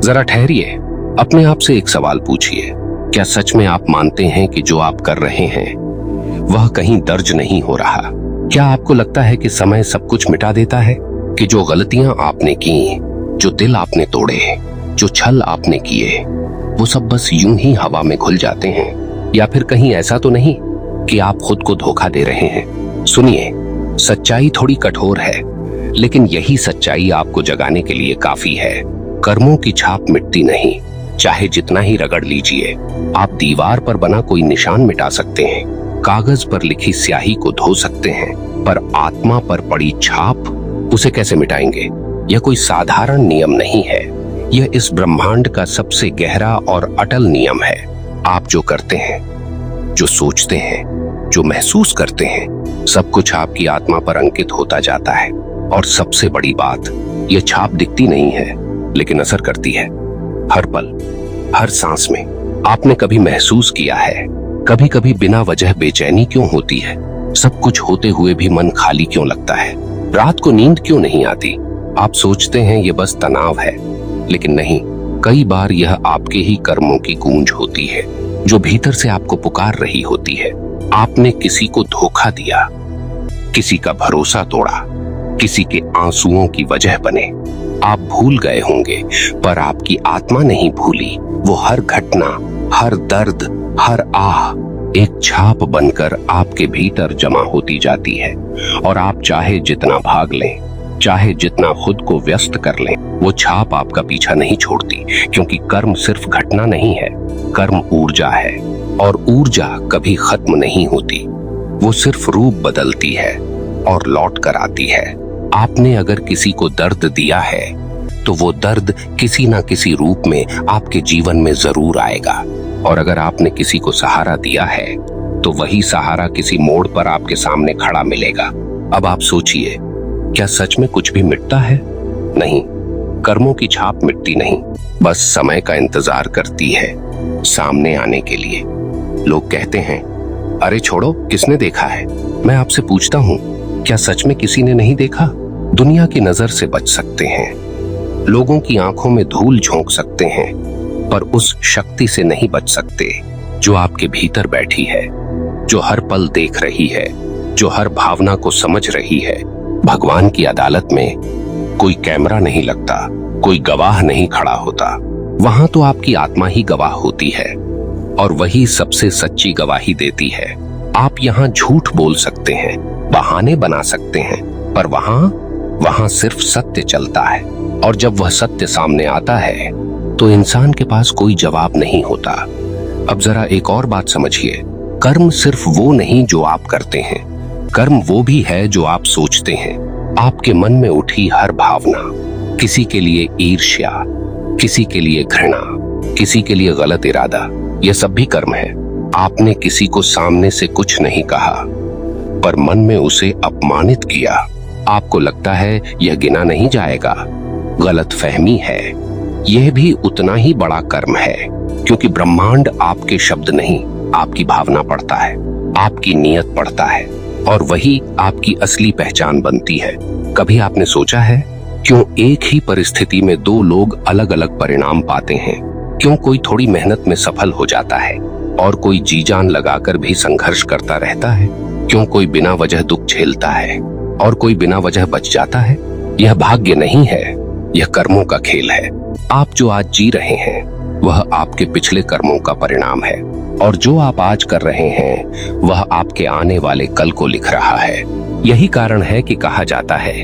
जरा ठहरिए, अपने आप से एक सवाल पूछिए, क्या सच में आप मानते हैं कि जो आप कर रहे हैं वह कहीं दर्ज नहीं हो रहा? क्या आपको लगता है कि समय सब कुछ मिटा देता है, कि जो गलतियां आपने की, जो दिल आपने तोड़े, जो छल आपने किए, वो सब बस यूं ही हवा में घुल जाते हैं? या फिर कहीं ऐसा तो नहीं कि आप खुद को धोखा दे रहे हैं? सुनिए, सच्चाई थोड़ी कठोर है, लेकिन यही सच्चाई आपको जगाने के लिए काफी है। कर्मों की छाप मिटती नहीं, चाहे जितना ही रगड़ लीजिए। आप दीवार पर बना कोई निशान मिटा सकते हैं, कागज पर लिखी स्याही को धो सकते हैं, पर आत्मा पर पड़ी छाप उसे कैसे मिटाएंगे? यह कोई साधारण नियम नहीं है, यह इस ब्रह्मांड का सबसे गहरा और अटल नियम है। आप जो करते हैं, जो सोचते हैं, जो महसूस करते हैं, सब कुछ आपकी आत्मा पर अंकित होता जाता है। और सबसे बड़ी बात, यह छाप दिखती नहीं है, लेकिन असर करती है। हर पल, हर सांस में। आपने कभी महसूस किया है, कभी कभी बिना वजह बेचैनी क्यों होती है? सब कुछ होते हुए भी मन खाली क्यों लगता है? रात को नींद क्यों नहीं आती? आप सोचते हैं ये बस तनाव है, लेकिन नहीं, कई बार यह आपके ही कर्मों की गूंज होती है, जो भीतर से आपको पुकार रही होती है। आपने किसी को धोखा दिया, किसी का भरोसा तोड़ा, किसी के आंसुओं की वजह बने। आप भूल गए होंगे, पर आपकी आत्मा नहीं भूली। वो हर घटना, हर दर्द, हर आह एक छाप बनकर आपके भीतर जमा होती जाती है। और आप चाहे जितना भाग लें, चाहे जितना खुद को व्यस्त कर लें, वो छाप आपका पीछा नहीं छोड़ती। क्योंकि कर्म सिर्फ घटना नहीं है, कर्म ऊर्जा है, और ऊर्जा कभी खत्म नहीं होती। वो सिर्फ रूप बदलती है और लौट कर आती है। आपने अगर किसी को दर्द दिया है, तो वो दर्द किसी ना किसी रूप में आपके जीवन में जरूर आएगा। और अगर आपने किसी को सहारा दिया है, तो वही सहारा किसी मोड़ पर आपके सामने खड़ा मिलेगा। अब आप सोचिए, क्या सच में कुछ भी मिटता है? नहीं, कर्मों की छाप मिटती नहीं, बस समय का इंतजार करती है सामने आने के लिए। लोग कहते हैं, अरे छोड़ो, किसने देखा है? मैं आपसे पूछता हूँ, क्या सच में किसी ने नहीं देखा? दुनिया की नजर से बच सकते हैं, लोगों की आंखों में धूल झोंक सकते हैं, पर उस शक्ति से नहीं बच सकते जो आपके भीतर बैठी है, जो हर पल देख रही है, जो हर भावना को समझ रही है। भगवान की अदालत में कोई कैमरा नहीं लगता, कोई गवाह नहीं खड़ा होता, वहां तो आपकी आत्मा ही गवाह होती है, और वही सबसे सच्ची गवाही देती है। आप यहाँ झूठ बोल सकते हैं, बहाने बना सकते हैं, पर वहां सिर्फ सत्य चलता है। और जब वह सत्य सामने आता है, तो इंसान के पास कोई जवाब नहीं होता। अब जरा एक और बात समझिए, कर्म सिर्फ वो नहीं जो आप करते हैं, कर्म वो भी है जो आप सोचते हैं। आपके मन में उठी हर भावना, किसी के लिए ईर्ष्या, किसी के लिए घृणा, किसी के लिए गलत इरादा, यह सब भी कर्म है। आपने किसी को सामने से कुछ नहीं कहा, पर मन में उसे अपमानित किया। आपको लगता है यह गिना नहीं जाएगा, गलत फहमी है। यह भी उतना ही बड़ा कर्म है, क्योंकि ब्रह्मांड आपके शब्द नहीं, आपकी भावना पढ़ता है, आपकी नियत पढ़ता है, और वही आपकी असली पहचान बनती है। कभी आपने सोचा है, क्यों एक ही परिस्थिति में दो लोग अलग अलग परिणाम पाते हैं? क्यों कोई थोड़ी मेहनत में सफल हो जाता है, और कोई जी जान लगाकर भी संघर्ष करता रहता है? क्यों कोई बिना वजह दुख झेलता है, और कोई बिना वजह बच जाता है? यह भाग्य नहीं है, यह कर्मों का खेल है। आप जो आज जी रहे हैं, वह आपके पिछले कर्मों का परिणाम है, और जो आप आज कर रहे हैं, वह आपके आने वाले कल को लिख रहा है। यही कारण है कि कहा जाता है,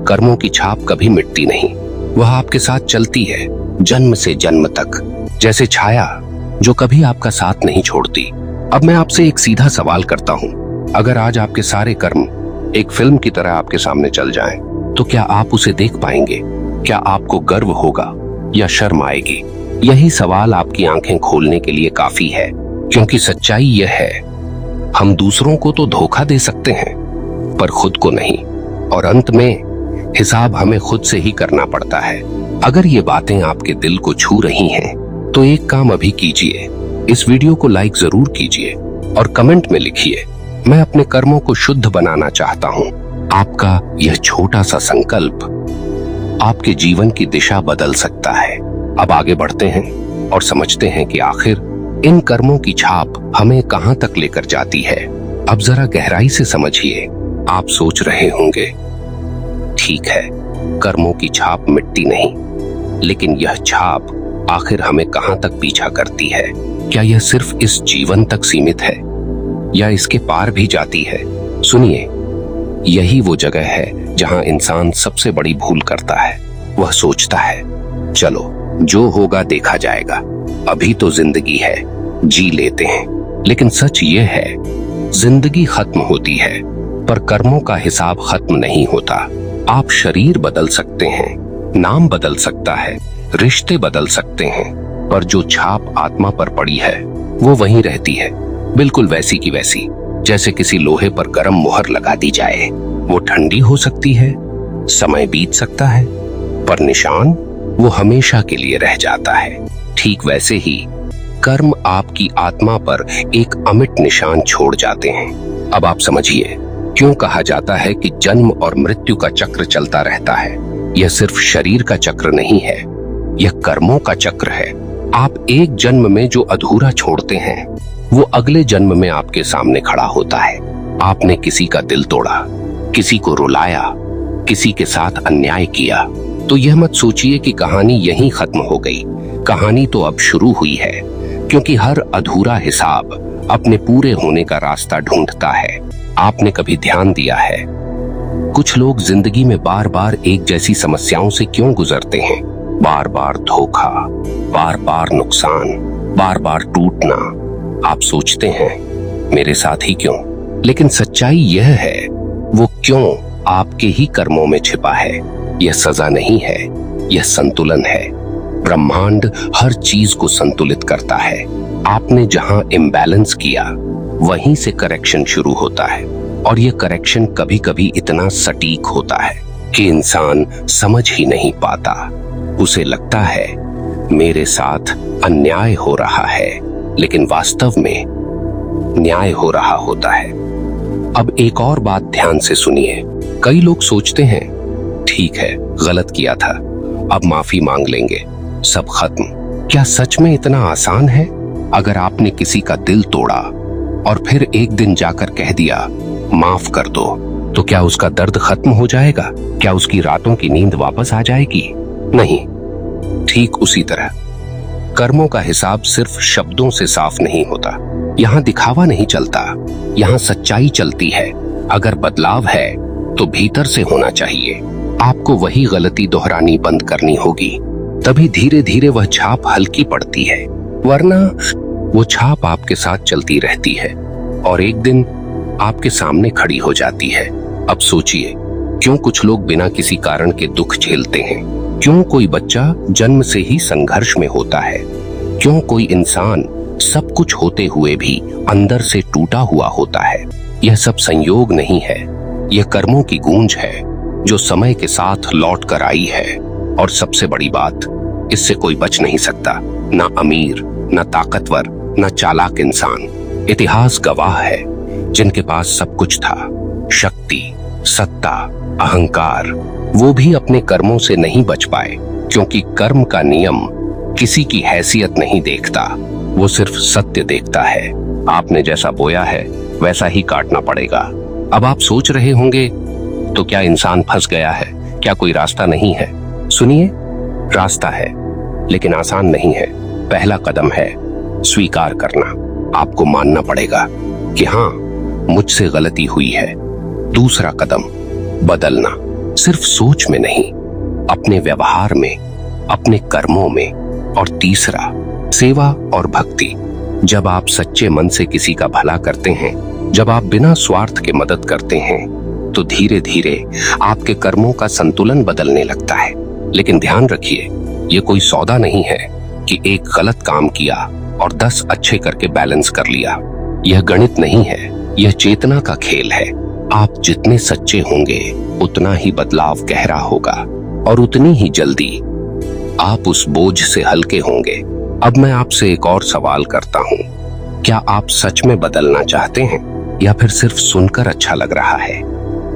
कर्मों की छाप कभी मिटती नहीं, वह आपके साथ चलती है, जन्म से जन्म तक, जैसे छाया जो कभी आपका साथ नहीं छोड़ती। अब मैं आपसे एक सीधा सवाल करता हूँ, अगर आज आपके सारे कर्म एक फिल्म की तरह आपके सामने चल जाएं, तो क्या आप उसे देख पाएंगे? क्या आपको गर्व होगा या शर्म आएगी? यही सवाल आपकी आंखें खोलने के लिए काफी है, क्योंकि सच्चाई यह है, हम दूसरों को तो धोखा दे सकते हैं, पर खुद को नहीं, और अंत में हिसाब हमें खुद से ही करना पड़ता है। अगर ये बातें आपके दिल को छू रही हैं, तो एक काम अभी कीजिए, इस वीडियो को लाइक जरूर कीजिए और कमेंट में लिखिए, मैं अपने कर्मों को शुद्ध बनाना चाहता हूँ। आपका यह छोटा सा संकल्प आपके जीवन की दिशा बदल सकता है। अब आगे बढ़ते हैं और समझते हैं कि आखिर इन कर्मों की छाप हमें कहां तक लेकर जाती है। अब जरा गहराई से समझिए। आप सोच रहे होंगे, ठीक है, कर्मों की छाप मिटती नहीं, लेकिन यह छाप आखिर हमें कहां तक पीछा करती है? क्या यह सिर्फ इस जीवन तक सीमित है या इसके पार भी जाती है? सुनिए, यही वो जगह है जहां इंसान सबसे बड़ी भूल करता है। वह सोचता है, चलो जो होगा देखा जाएगा, अभी तो जिंदगी है, जी लेते हैं। लेकिन सच ये है, जिंदगी खत्म होती है पर कर्मों का हिसाब खत्म नहीं होता। आप शरीर बदल सकते हैं, नाम बदल सकता है, रिश्ते बदल सकते हैं, पर जो छाप आत्मा पर पड़ी है वो वहीं रहती है, बिल्कुल वैसी की वैसी, जैसे किसी लोहे पर गर्म मुहर लगा दी जाए। वो ठंडी हो सकती है, समय बीत सकता है, पर निशान वो हमेशा के लिए रह जाता है। ठीक वैसे ही कर्म आपकी आत्मा पर एक अमिट निशान छोड़ जाते हैं। अब आप समझिए क्यों कहा जाता है कि जन्म और मृत्यु का चक्र चलता रहता है। यह सिर्फ शरीर का चक्र नहीं है, यह कर्मों का चक्र है। आप एक जन्म में जो अधूरा छोड़ते हैं वो अगले जन्म में आपके सामने खड़ा होता है। आपने किसी का दिल तोड़ा, किसी को रुलाया, किसी के साथ अन्याय किया, तो यह मत सोचिए कि कहानी यहीं खत्म हो गई। कहानी तो अब शुरू हुई है, क्योंकि हर अधूरा हिसाब अपने पूरे होने का रास्ता ढूंढता है। आपने कभी ध्यान दिया है, कुछ लोग जिंदगी में बार बार एक जैसी समस्याओं से क्यों गुजरते हैं? बार बार धोखा, बार बार नुकसान, बार बार टूटना। आप सोचते हैं मेरे साथ ही क्यों? लेकिन सच्चाई यह है, वो क्यों आपके ही कर्मों में छिपा है। यह सजा नहीं है, यह संतुलन है। ब्रह्मांड हर चीज को संतुलित करता है। आपने जहां इम्बैलेंस किया वहीं से करेक्शन शुरू होता है, और यह करेक्शन कभी कभी इतना सटीक होता है कि इंसान समझ ही नहीं पाता। उसे लगता है मेरे साथ अन्याय हो रहा है, लेकिन वास्तव में न्याय हो रहा होता है। अब एक और बात ध्यान से सुनिए। कई लोग सोचते हैं, ठीक है, गलत किया था, अब माफी मांग लेंगे, सब खत्म। क्या सच में इतना आसान है? अगर आपने किसी का दिल तोड़ा और फिर एक दिन जाकर कह दिया माफ कर दो, तो क्या उसका दर्द खत्म हो जाएगा? क्या उसकी रातों की नींद वापस आ जाएगी? नहीं। ठीक उसी तरह कर्मों का हिसाब सिर्फ शब्दों से साफ नहीं होता। यहाँ दिखावा नहीं चलता, यहाँ सच्चाई चलती है। अगर बदलाव है तो भीतर से होना चाहिए। आपको वही गलती दोहरानी बंद करनी होगी, तभी धीरे धीरे वह छाप हल्की पड़ती है। वरना वो छाप आपके साथ चलती रहती है और एक दिन आपके सामने खड़ी हो जाती है। अब सोचिए, क्यों कुछ लोग बिना किसी कारण के दुख झेलते हैं? क्यों कोई बच्चा जन्म से ही संघर्ष में होता है? क्यों कोई इंसान सब कुछ होते हुए भी अंदर से टूटा हुआ होता है? यह सब संयोग नहीं है, यह कर्मों की गूंज है जो समय के साथ लौट कर आई है। और सबसे बड़ी बात, इससे कोई बच नहीं सकता, ना अमीर, ना ताकतवर, ना चालाक इंसान। इतिहास गवाह है, जिनके पास सब कुछ था, शक्ति, सत्ता, अहंकार, वो भी अपने कर्मों से नहीं बच पाए, क्योंकि कर्म का नियम किसी की हैसियत नहीं देखता, वो सिर्फ सत्य देखता है। आपने जैसा बोया है वैसा ही काटना पड़ेगा। अब आप सोच रहे होंगे, तो क्या इंसान फंस गया है? क्या कोई रास्ता नहीं है? सुनिए, रास्ता है, लेकिन आसान नहीं है। पहला कदम है स्वीकार करना। आपको मानना पड़ेगा कि हाँ, मुझसे गलती हुई है। दूसरा कदम बदलना, सिर्फ सोच में नहीं, अपने व्यवहार में, अपने कर्मों में। और तीसरा सेवा और भक्ति। जब आप सच्चे मन से किसी का भला करते हैं, जब आप बिना स्वार्थ के मदद करते हैं, तो धीरे धीरे आपके कर्मों का संतुलन बदलने लगता है। लेकिन ध्यान रखिए, ये कोई सौदा नहीं है कि एक गलत काम किया और 10 अच्छे करके बैलेंस कर लिया। यह गणित नहीं है, यह चेतना का खेल है। आप जितने सच्चे होंगे उतना ही बदलाव गहरा होगा और उतनी ही जल्दी आप उस बोझ से हल्के होंगे। अब मैं आपसे एक और सवाल करता हूँ, क्या आप सच में बदलना चाहते हैं या फिर सिर्फ सुनकर अच्छा लग रहा है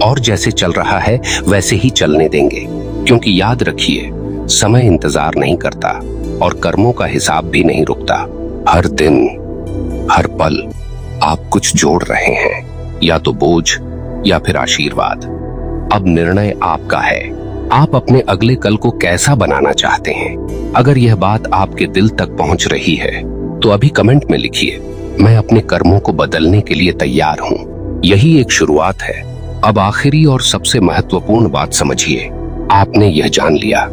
और जैसे चल रहा है वैसे ही चलने देंगे? क्योंकि याद रखिए, समय इंतजार नहीं करता, और कर्मों का हिसाब भी नहीं रुकता। हर दिन, हर पल आप कुछ जोड़ रहे हैं, या तो बोझ या फिर आशीर्वाद। अब निर्णय आपका है, आप अपने अगले कल को कैसा बनाना चाहते हैं। अगर यह बात आपके दिल तक पहुंच रही है तो अभी कमेंट में लिखिए, मैं अपने कर्मों को बदलने के लिए तैयार हूं। यही एक शुरुआत है। अब आखिरी और सबसे महत्वपूर्ण बात समझिए। आपने यह जान लिया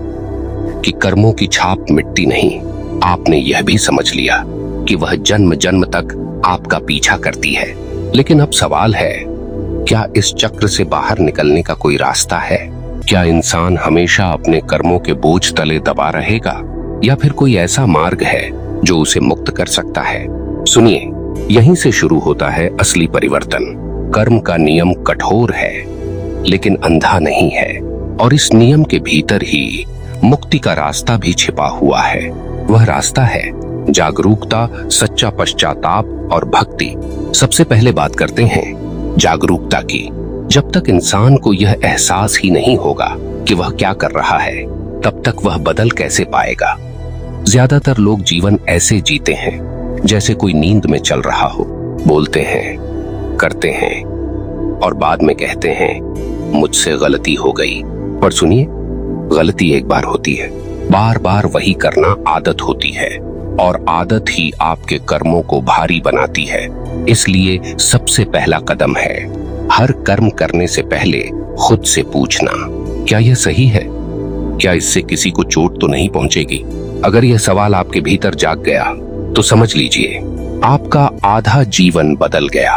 कि कर्मों की छाप मिटती नहीं। आपने यह भी समझ लिया कि वह जन्म जन्म तक आपका पीछा करती है। लेकिन अब सवाल है, क्या इस चक्र से बाहर निकलने का कोई रास्ता है? क्या इंसान हमेशा अपने कर्मों के बोझ तले दबा रहेगा, या फिर कोई ऐसा मार्ग है जो उसे मुक्त कर सकता है? सुनिए, यहीं से शुरू होता है असली परिवर्तन। कर्म का नियम कठोर है, लेकिन अंधा नहीं है, और इस नियम के भीतर ही मुक्ति का रास्ता भी छिपा हुआ है। वह रास्ता है जागरूकता, सच्चा पश्चाताप और भक्ति। सबसे पहले बात करते हैं जागरूकता की। जब तक इंसान को यह एहसास ही नहीं होगा कि वह क्या कर रहा है, तब तक वह बदल कैसे पाएगा? ज्यादातर लोग जीवन ऐसे जीते हैं जैसे कोई नींद में चल रहा हो। बोलते हैं, करते हैं और बाद में कहते हैं मुझसे गलती हो गई। पर सुनिए, गलती एक बार होती है, बार बार वही करना आदत होती है, और आदत ही आपके कर्मों को भारी बनाती है। इसलिए सबसे पहला कदम है हर कर्म करने से पहले खुद से पूछना, क्या यह सही है? क्या इससे किसी को चोट तो नहीं पहुंचेगी? अगर यह सवाल आपके भीतर जाग गया तो समझ लीजिए आपका आधा जीवन बदल गया।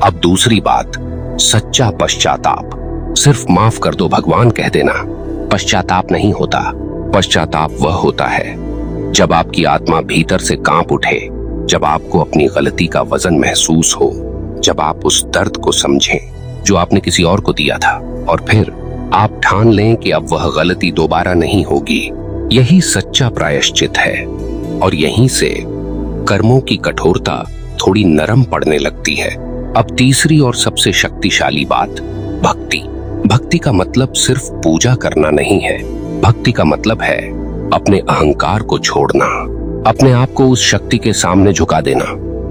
अब दूसरी बात, सच्चा पश्चाताप। सिर्फ माफ कर दो भगवान कह देना पश्चाताप नहीं होता। पश्चाताप वह होता है जब आपकी आत्मा भीतर से कांप उठे, जब आपको अपनी गलती का वजन महसूस हो, जब आप उस दर्द को समझें जो आपने किसी और को दिया था, और फिर आप ठान लें कि अब वह गलती दोबारा नहीं होगी। यही सच्चा प्रायश्चित है, और यहीं से कर्मों की कठोरता थोड़ी नरम पड़ने लगती है। अब तीसरी और सबसे शक्तिशाली बात, भक्ति। भक्ति का मतलब सिर्फ पूजा करना नहीं है। भक्ति का मतलब है अपने अहंकार को छोड़ना, अपने आप को उस शक्ति के सामने झुका देना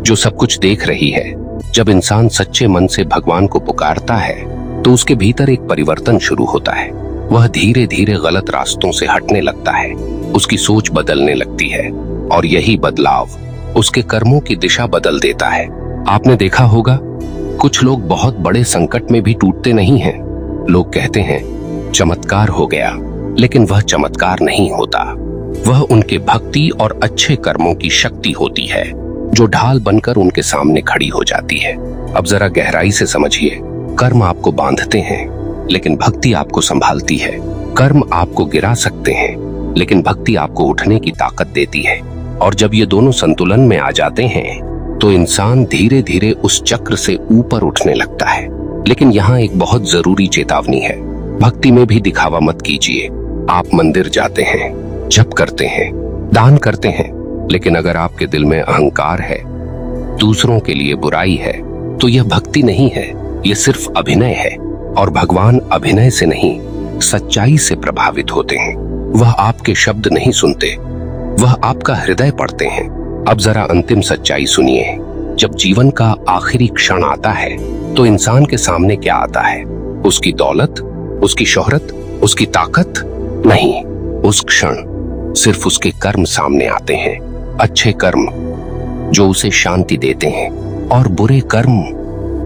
जो सब कुछ देख रही है। जब इंसान सच्चे मन से भगवान को पुकारता है तो उसके भीतर एक परिवर्तन शुरू होता है। वह धीरे धीरे गलत रास्तों से हटने लगता है, उसकी सोच बदलने लगती है, और यही बदलाव उसके कर्मों की दिशा बदल देता है। आपने देखा होगा, कुछ लोग बहुत बड़े संकट में भी टूटते नहीं हैं। लोग कहते हैं चमत्कार हो गया, लेकिन वह चमत्कार नहीं होता। वह उनके भक्ति और अच्छे कर्मों की शक्ति होती है जो ढाल बनकर उनके सामने खड़ी हो जाती है। अब जरा गहराई से समझिए, कर्म आपको बांधते हैं, लेकिन भक्ति आपको संभालती है। कर्म आपको गिरा सकते हैं, लेकिन भक्ति आपको उठने की ताकत देती है। और जब ये दोनों संतुलन में आ जाते हैं तो इंसान धीरे धीरे उस चक्र से ऊपर उठने लगता है। लेकिन यहाँ एक बहुत जरूरी चेतावनी है, भक्ति में भी दिखावा मत कीजिए। आप मंदिर जाते हैं, जप करते हैं, दान करते हैं, लेकिन अगर आपके दिल में अहंकार है, दूसरों के लिए बुराई है, तो यह भक्ति नहीं है, यह सिर्फ अभिनय है। और भगवान अभिनय से नहीं, सच्चाई से प्रभावित होते हैं। वह आपके शब्द नहीं सुनते, वह आपका हृदय पढ़ते हैं। अब जरा अंतिम सच्चाई सुनिए, जब जीवन का आखिरी क्षण आता है तो इंसान के सामने क्या आता है? उसकी दौलत, उसकी शोहरत, उसकी ताकत नहीं। उस क्षण सिर्फ उसके कर्म सामने आते हैं। अच्छे कर्म जो उसे शांति देते हैं, और बुरे कर्म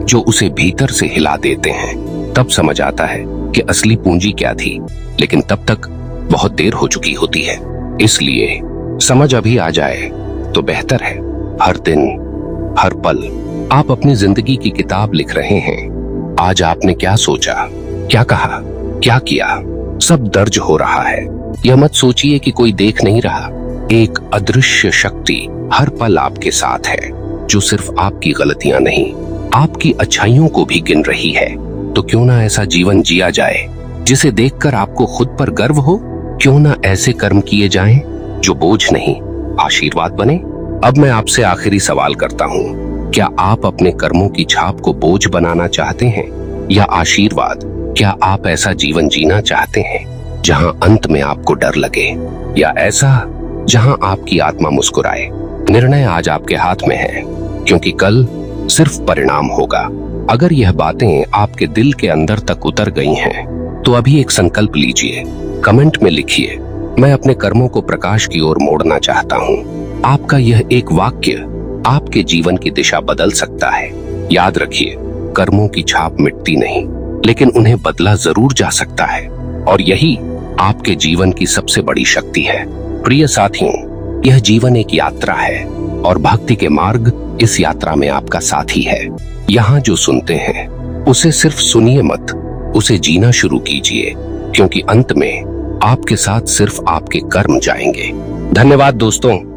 जो उसे भीतर से हिला देते हैं। तब समझ आता है कि असली पूंजी क्या थी, लेकिन तब तक बहुत देर हो चुकी होती है। इसलिए समझ अभी आ जाए तो बेहतर है। हर दिन, हर पल आप अपनी जिंदगी की किताब लिख रहे हैं। आज आपने क्या सोचा, क्या कहा, क्या किया, सब दर्ज हो रहा है। यह मत सोचिए कि कोई देख नहीं रहा। एक अदृश्य शक्ति हर पल आपके साथ है, जो सिर्फ आपकी गलतियां नहीं, आपकी अच्छाइयों को भी गिन रही है। तो क्यों ना ऐसा जीवन जिया जाए जिसे देखकर आपको खुद पर गर्व हो? क्यों ना ऐसे कर्म किए जाएं जो बोझ नहीं, आशीर्वाद बने? अब मैं आपसे आखिरी सवाल करता हूँ, क्या आप अपने कर्मों की छाप को बोझ बनाना चाहते हैं या आशीर्वाद? क्या आप ऐसा जीवन जीना चाहते हैं जहां अंत में आपको डर लगे, या ऐसा जहां आपकी आत्मा मुस्कुराए। निर्णय आज आपके हाथ में है, क्योंकि कल सिर्फ परिणाम होगा। अगर यह बातें आपके दिल के अंदर तक उतर गई हैं, तो अभी एक संकल्प लीजिए। कमेंट में लिखिए, मैं अपने कर्मों को प्रकाश की ओर मोड़ना चाहता हूँ। आपका यह एक वाक्य आपके जीवन की दिशा बदल सकता है। याद रखिए, कर्मों की छाप मिटती नहीं, लेकिन उन्हें बदला जरूर जा सकता है, और यही आपके जीवन की सबसे बड़ी शक्ति है। प्रिय साथियों, यह जीवन एक यात्रा है, और भक्ति के मार्ग इस यात्रा में आपका साथी है। यहाँ जो सुनते हैं उसे सिर्फ सुनिए मत, उसे जीना शुरू कीजिए, क्योंकि अंत में आपके साथ सिर्फ आपके कर्म जाएंगे। धन्यवाद दोस्तों।